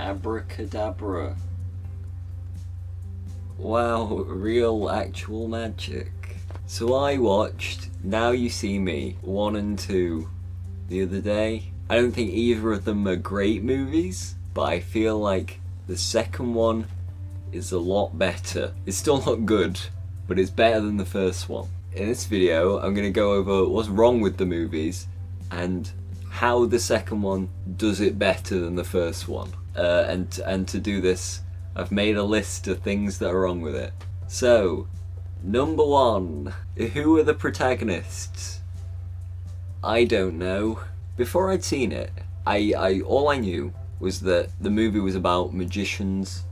Abracadabra. Wow, real actual magic. So I watched Now You See Me 1 and 2 the other day. I don't think either of them are great movies, but I feel like the second one is a lot better. It's still not good, but it's better than the first one. In this video, I'm going to go over what's wrong with the movies and how the second one does it better than the first one. And to do this, I've made a list of things that are wrong with it. So, number 1, who are the protagonists? I don't know. Before I'd seen it, all I knew was that the movie was about magicians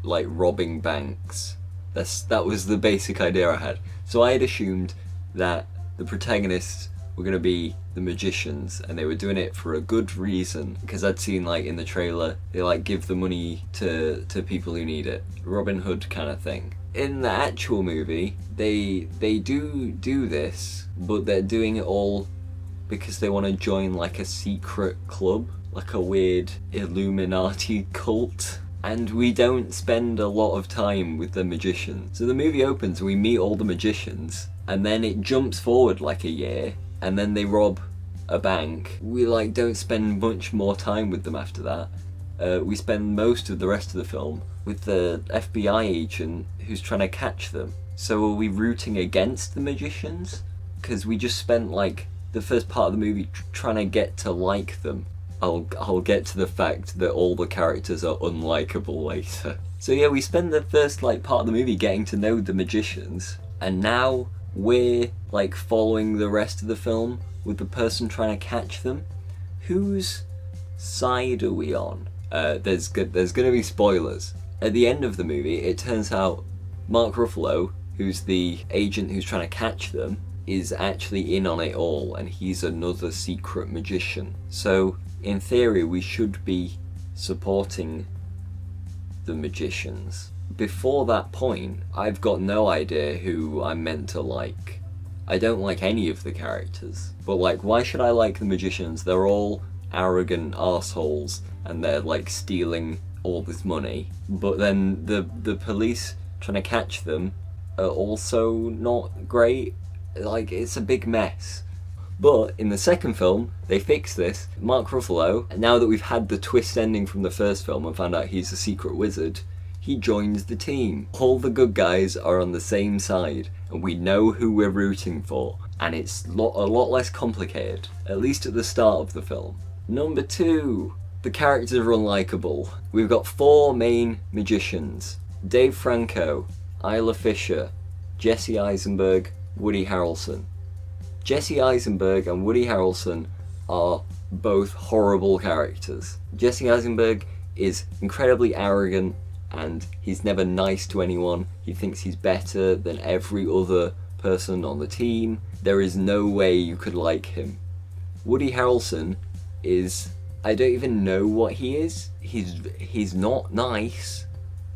like robbing banks. That was the basic idea I had. So I had assumed that the protagonists were going to be the magicians, and they were doing it for a good reason, because I'd seen like in the trailer they like give the money to people who need it, Robin Hood kind of thing. In the actual movie they do this, but they're doing it all because they want to join like a secret club, like a weird Illuminati cult. And we don't spend a lot of time with the magicians. So the movie opens and we meet all the magicians, and then it jumps forward like a year, and then they rob a bank. We like don't spend much more time with them after that. We spend most of the rest of the film with the FBI agent who's trying to catch them. So are we rooting against the magicians? Because we just spent like the first part of the movie trying to get to like them. I'll get to the fact that all the characters are unlikable later. So yeah, we spend the first like part of the movie getting to know the magicians, and now we're like following the rest of the film with the person trying to catch them. Whose side are we on? There's gonna be spoilers. At the end of the movie, it turns out Mark Ruffalo, who's the agent who's trying to catch them, is actually in on it all, and he's another secret magician. So in theory we should be supporting the magicians. Before that point, I've got no idea who I'm meant to like. I don't like any of the characters, but like, why should I like the magicians? They're all arrogant arseholes and they're like stealing all this money, but then the police trying to catch them are also not great. Like, it's a big mess. But in the second film, they fix this. Mark Ruffalo, now that we've had the twist ending from the first film and found out he's a secret wizard, he joins the team. All the good guys are on the same side, and we know who we're rooting for, and it's a lot less complicated, at least at the start of the film. Number 2, the characters are unlikable. We've got 4 main magicians: Dave Franco, Isla Fisher, Jesse Eisenberg, Woody Harrelson. Jesse Eisenberg and Woody Harrelson are both horrible characters. Jesse Eisenberg is incredibly arrogant and he's never nice to anyone. He thinks he's better than every other person on the team. There is no way you could like him. Woody Harrelson is, I don't even know what he is. He's not nice.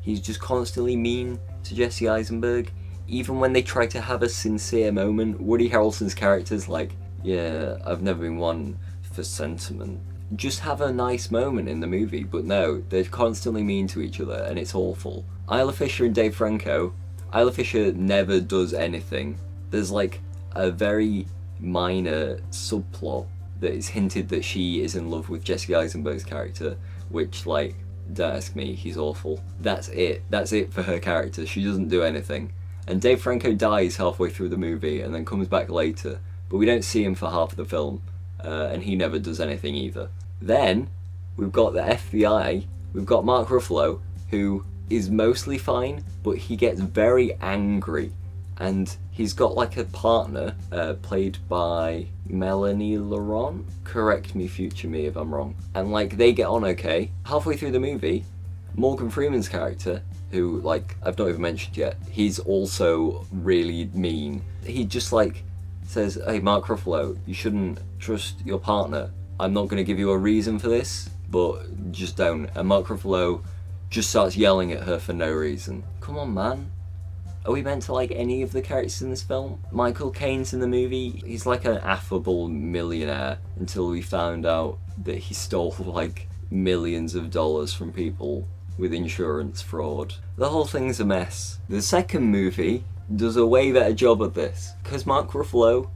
He's just constantly mean to Jesse Eisenberg. Even when they try to have a sincere moment, Woody Harrelson's character's like, yeah, I've never been one for sentiment. Just have a nice moment in the movie, but no, they're constantly mean to each other and it's awful. Isla Fisher and Dave Franco, Isla Fisher never does anything. There's like a very minor subplot that is hinted that she is in love with Jesse Eisenberg's character, which, like, don't ask me, he's awful. That's it for her character. She doesn't do anything. And Dave Franco dies halfway through the movie and then comes back later, but we don't see him for half of the film, and he never does anything either. Then we've got the FBI, we've got Mark Ruffalo, who is mostly fine, but he gets very angry, and he's got like a partner, played by Melanie Laurent. Correct me, future me, if I'm wrong. And like, they get on okay. Halfway through the movie, Morgan Freeman's character, who, like, I've not even mentioned yet, he's also really mean. He just like says, hey Mark Ruffalo, you shouldn't trust your partner. I'm not going to give you a reason for this, but just don't. And Mark Ruffalo just starts yelling at her for no reason. Come on, man. Are we meant to like any of the characters in this film? Michael Caine's in the movie. He's like an affable millionaire until we found out that he stole like millions of dollars from people with insurance fraud. The whole thing's a mess. The second movie does a way better job of this, because Mark Ruffalo,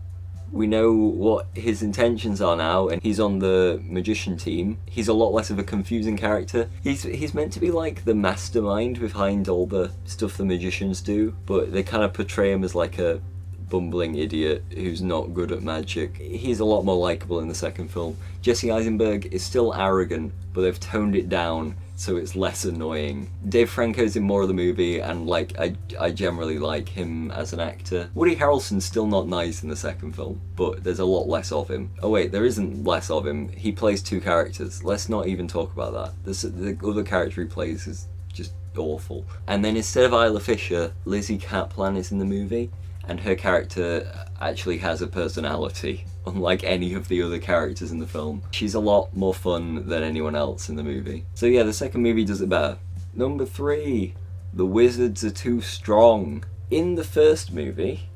we know what his intentions are now, and he's on the magician team. He's a lot less of a confusing character. He's meant to be like the mastermind behind all the stuff the magicians do, but they kind of portray him as like a bumbling idiot who's not good at magic. He's a lot more likable in the second film. Jesse Eisenberg is still arrogant, but they've toned it down so it's less annoying. Dave Franco's in more of the movie, and like I generally like him as an actor. Woody Harrelson's still not nice in the second film, but there's a lot less of him. Oh wait, there isn't less of him. He plays two characters. Let's not even talk about that. The other character he plays is just awful. And then instead of Isla Fisher, Lizzie Kaplan is in the movie, and her character actually has a personality, unlike any of the other characters in the film. She's a lot more fun than anyone else in the movie. So yeah, the second movie does it better. Number 3, the wizards are too strong. In the first movie,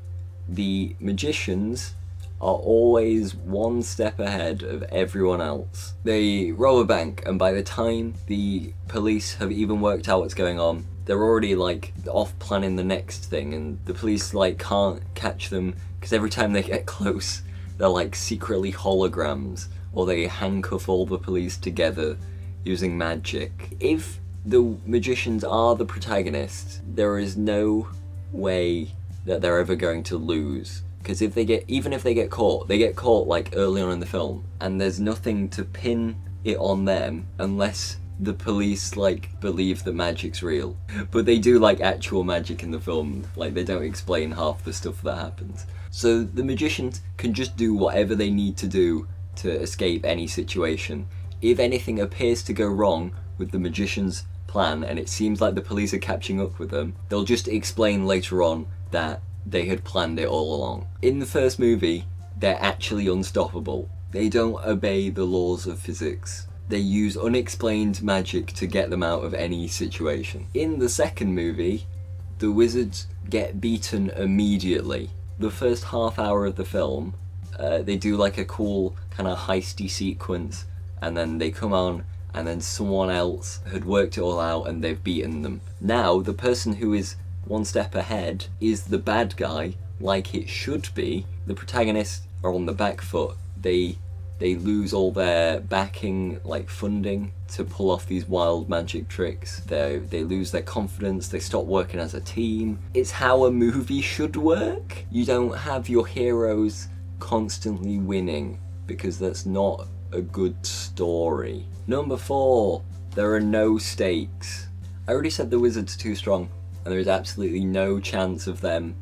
the magicians are always one step ahead of everyone else. They rob a bank, and by the time the police have even worked out what's going on, they're already like off planning the next thing, and the police like can't catch them because every time they get close they're like secretly holograms, or they handcuff all the police together using magic. If the magicians are the protagonists, there is no way that they're ever going to lose, because even if they get caught like early on in the film, and there's nothing to pin it on them unless the police like believe that magic's real. But they do like actual magic in the film, like they don't explain half the stuff that happens. So the magicians can just do whatever they need to do to escape any situation. If anything appears to go wrong with the magician's plan and it seems like the police are catching up with them, they'll just explain later on that they had planned it all along. In the first movie, they're actually unstoppable. They don't obey the laws of physics. They use unexplained magic to get them out of any situation. In the second movie, the wizards get beaten immediately. The first half hour of the film, they do like a cool kind of heisty sequence, and then they come on, and then someone else had worked it all out and they've beaten them. Now, the person who is one step ahead is the bad guy, like it should be. The protagonists are on the back foot. They lose all their backing, like funding, to pull off these wild magic tricks. They lose their confidence, they stop working as a team. It's how a movie should work. You don't have your heroes constantly winning, because that's not a good story. Number 4, there are no stakes. I already said the wizards are too strong, and there is absolutely no chance of them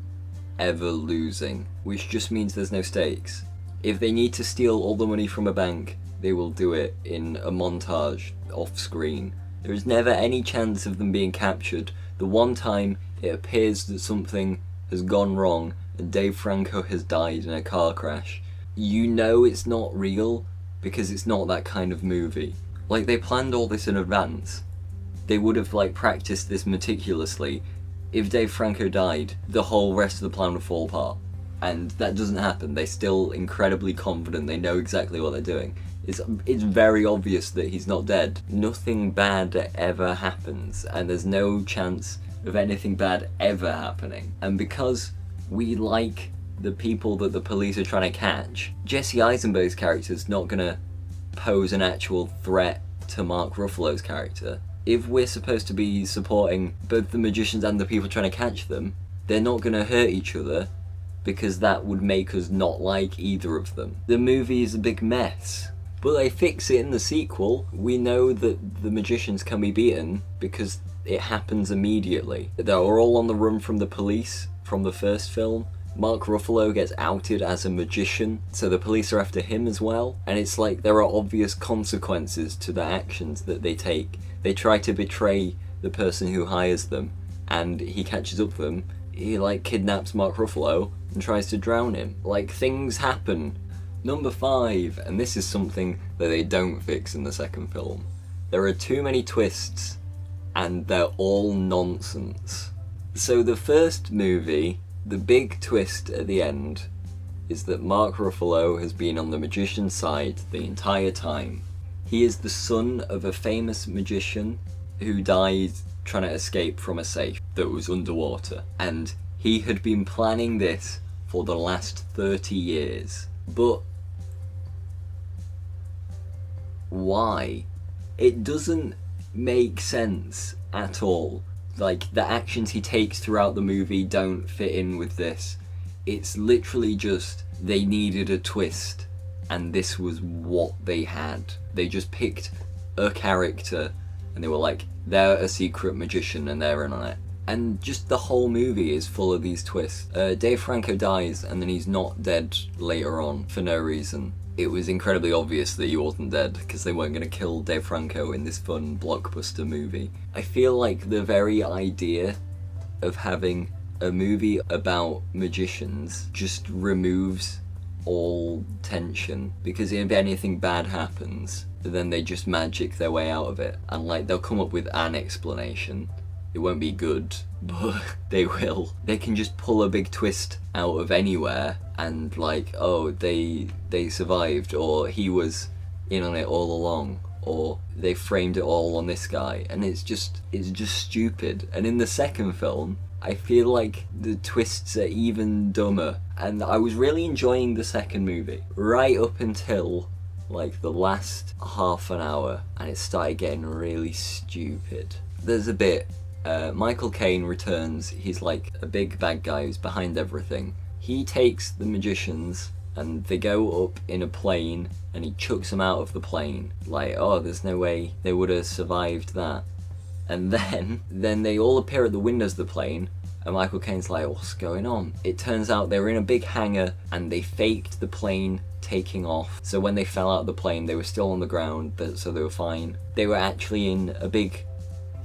ever losing, which just means there's no stakes. If they need to steal all the money from a bank, they will do it in a montage off screen. There is never any chance of them being captured. The one time it appears that something has gone wrong and Dave Franco has died in a car crash, you know it's not real, because it's not that kind of movie. Like, they planned all this in advance. They would have like practiced this meticulously. If Dave Franco died, the whole rest of the plan would fall apart. And that doesn't happen. They're still incredibly confident. They know exactly what they're doing. It's very obvious that he's not dead. Nothing bad ever happens, and there's no chance of anything bad ever happening. And because we like the people that the police are trying to catch, Jesse Eisenberg's character's not gonna pose an actual threat to Mark Ruffalo's character. If we're supposed to be supporting both the magicians and the people trying to catch them, they're not gonna hurt each other, because that would make us not like either of them. The movie is a big mess, but they fix it in the sequel. We know that the magicians can be beaten because it happens immediately. They're all on the run from the police from the first film. Mark Ruffalo gets outed as a magician, so the police are after him as well. And it's like there are obvious consequences to the actions that they take. They try to betray the person who hires them, and he catches up with them. He like kidnaps Mark Ruffalo and tries to drown him. Like, things happen. Number 5, and this is something that they don't fix in the second film. There are too many twists, and they're all nonsense. So the first movie, the big twist at the end is that Mark Ruffalo has been on the magician's side the entire time. He is the son of a famous magician who died trying to escape from a safe that was underwater. And he had been planning this for the last 30 years. But why? It doesn't make sense at all. Like, the actions he takes throughout the movie don't fit in with this. It's literally just, they needed a twist, and this was what they had. They just picked a character, and they were like, they're a secret magician, and they're in on it. And just the whole movie is full of these twists. Dave Franco dies, and then he's not dead later on for no reason. It was incredibly obvious that he wasn't dead, because they weren't going to kill Dave Franco in this fun blockbuster movie. I feel like the very idea of having a movie about magicians just removes all tension, because if anything bad happens, then they just magic their way out of it. And like, they'll come up with an explanation. It won't be good, but they will. They can just pull a big twist out of anywhere and like, oh, they survived, or he was in on it all along, or they framed it all on this guy, and it's just stupid. And in the second film, I feel like the twists are even dumber, and I was really enjoying the second movie right up until like the last half an hour, and it started getting really stupid. There's a bit, Michael Caine returns. He's like a big bad guy who's behind everything. He takes the magicians and they go up in a plane, and he chucks them out of the plane. Like, oh, there's no way they would have survived that. And then they all appear at the windows of the plane, and Michael Caine's like, what's going on? It turns out they were in a big hangar, and they faked the plane taking off. So when they fell out of the plane, they were still on the ground, so they were fine. They were actually in a big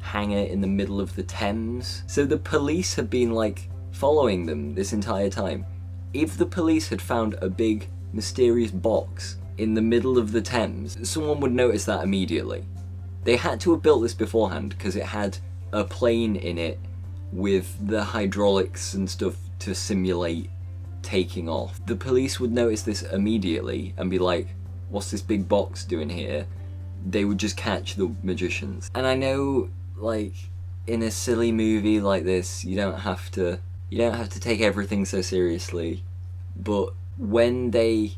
hangar in the middle of the Thames. So the police had been like following them this entire time. If the police had found a big mysterious box in the middle of the Thames, someone would notice that immediately. They had to have built this beforehand, because it had a plane in it with the hydraulics and stuff to simulate taking off. The police would notice this immediately and be like, what's this big box doing here? They would just catch the magicians. And I know, like, in a silly movie like this, you don't have to take everything so seriously, but when they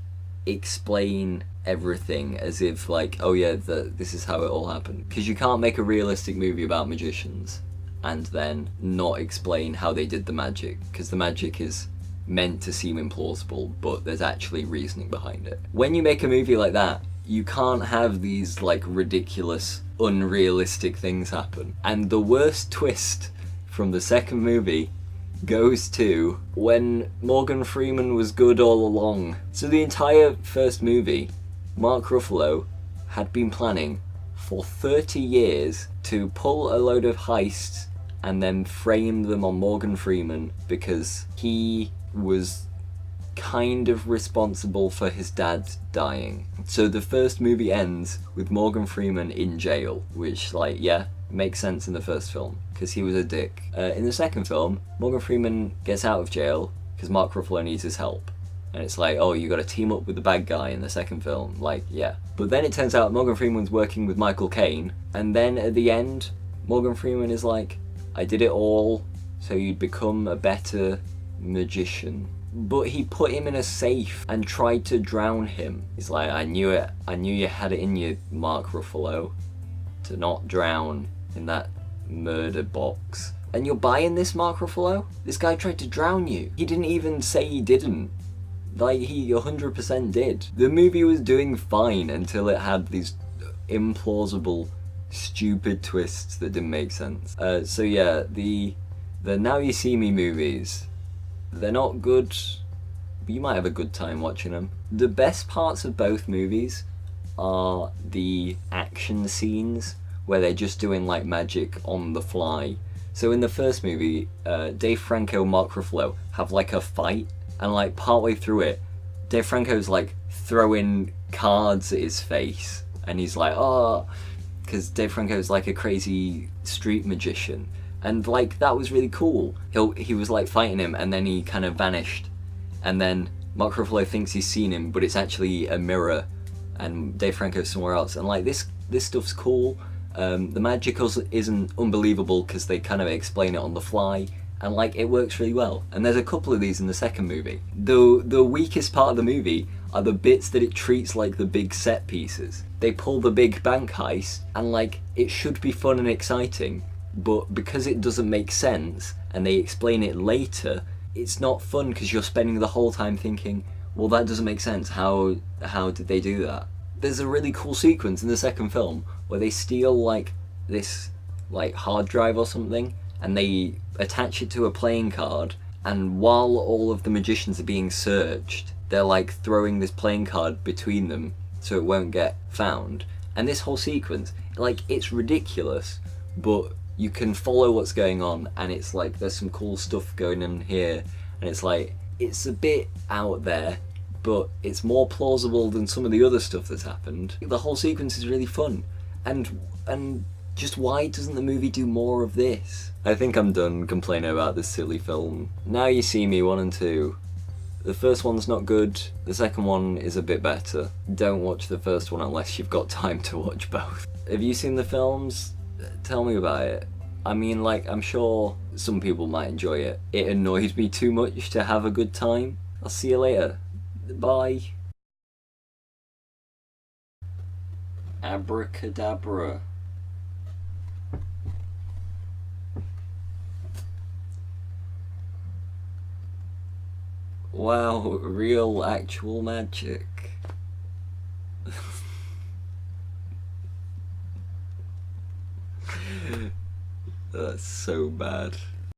explain everything as if like, oh yeah, this is how it all happened, because you can't make a realistic movie about magicians and then not explain how they did the magic, because the magic is meant to seem implausible, but there's actually reasoning behind it. When you make a movie like that, you can't have these like ridiculous, unrealistic things happen. And the worst twist from the second movie goes to when Morgan Freeman was good all along. So the entire first movie, Mark Ruffalo had been planning for 30 years to pull a load of heists and then frame them on Morgan Freeman, because he was kind of responsible for his dad dying. So the first movie ends with Morgan Freeman in jail, which, like, yeah, makes sense in the first film, because he was a dick. In the second film, Morgan Freeman gets out of jail because Mark Ruffalo needs his help. And it's like, oh, you got to team up with the bad guy in the second film. Like, yeah. But then it turns out Morgan Freeman's working with Michael Caine, and then at the end, Morgan Freeman is like, I did it all so you'd become a better magician. But he put him in a safe and tried to drown him. He's like, I knew it. I knew you had it in you, Mark Ruffalo, to not drown in that murder box. And you're buying this, Mark Ruffalo? This guy tried to drown you. He didn't even say he didn't. Like, he 100% did. The movie was doing fine until it had these implausible, stupid twists that didn't make sense. So yeah, the Now You See Me movies, they're not good, but you might have a good time watching them. The best parts of both movies are the action scenes where they're just doing like magic on the fly. So in the first movie, Dave Franco and Mark Ruffalo have like a fight, and like partway through it, Dave Franco's like throwing cards at his face, and he's like, oh, because Dave Franco's like a crazy street magician. And like, that was really cool. He was like fighting him, and then he kind of vanished, and then Mark Ruffalo thinks he's seen him, but it's actually a mirror, and Dave Franco's somewhere else, and like this stuff's cool. The magic isn't unbelievable because they kind of explain it on the fly, and like it works really well. And there's a couple of these in the second movie. The weakest part of the movie are the bits that it treats like the big set pieces. They pull the big bank heist, and like it should be fun and exciting, but because it doesn't make sense and they explain it later, it's not fun because you're spending the whole time thinking, well, that doesn't make sense. How did they do that? There's a really cool sequence in the second film where they steal like this like hard drive or something, and they attach it to a playing card, and while all of the magicians are being searched, they're like throwing this playing card between them so it won't get found. And this whole sequence, like, it's ridiculous, but you can follow what's going on, and it's like there's some cool stuff going on here, and it's like it's a bit out there, but it's more plausible than some of the other stuff that's happened. The whole sequence is really fun, and just why doesn't the movie do more of this? I think I'm done complaining about this silly film. Now You See Me 1 and 2. The first one's not good, the second one is a bit better. Don't watch the first one unless you've got time to watch both. Have you seen the films? Tell me about it. I mean, like, I'm sure some people might enjoy it. It annoys me too much to have a good time. I'll see you later. Bye. Abracadabra. Wow, real actual magic. That's so bad.